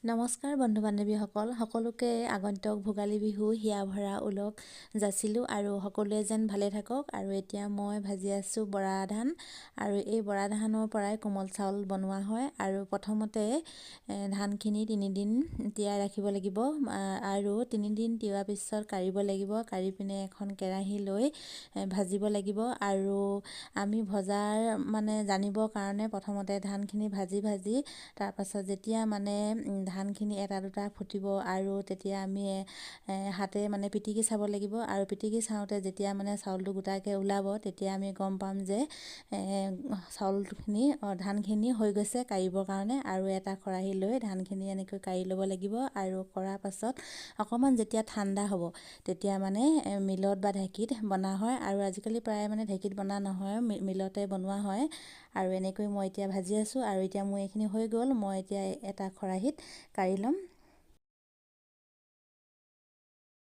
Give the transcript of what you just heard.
নমস্কাৰ বন্ধু বান্ধৱীসকল, সকলোকে আগন্তুক ভোগালী বিহু হিয়া ভৰা ওলগ যাচিলোঁ আৰু সকলোৱে যেন ভালে থাকক। আৰু এতিয়া মই ভাজি আছোঁ বৰা ধান, আৰু এই বৰা ধানৰ পৰাই কোমল চাউল বনোৱা হয়। আৰু প্ৰথমতে ধানখিনি 3 দিন তিয়াই ৰাখিব লাগিব, আৰু 3 দিন তিওৱাৰ পিছত কাঢ়িব লাগিব। কাঢ়ি পিনে এখন কেৰাহী লৈ ভাজিব লাগিব। আৰু আমি ভজাৰ জানিবৰ কাৰণে প্ৰথমতে ধানখিনি ভাজি তাৰপাছত যেতিয়া ধানখিনি এটা দুটা ফুটিব আৰু তেতিয়া আমি হাতে পিটিকি চাব লাগিব। আৰু পিটিকি চাওঁতে যেতিয়া চাউলটো গোটাকৈ ওলাব, তেতিয়া আমি গম পাম যে ধানখিনি হৈ গৈছে কাঢ়িবৰ কাৰণে। আৰু এটা খৰাহি লৈ ধানখিনি এনেকৈ কাঢ়ি ল'ব লাগিব। আৰু কৰাৰ পাছত অকণমান যেতিয়া ঠাণ্ডা হ'ব, তেতিয়া মিলত বা ঢেঁকীত বনা হয়। আৰু আজিকালি প্ৰায় ঢেঁকীত বনা নহয়, মিলতে বনোৱা হয়। আৰু এনেকৈ মই এতিয়া ভাজি আছোঁ। আৰু এতিয়া মোৰ এইখিনি হৈ গ'ল। মই এতিয়া এটা খৰাহিত কাঢ়ি ল'ম।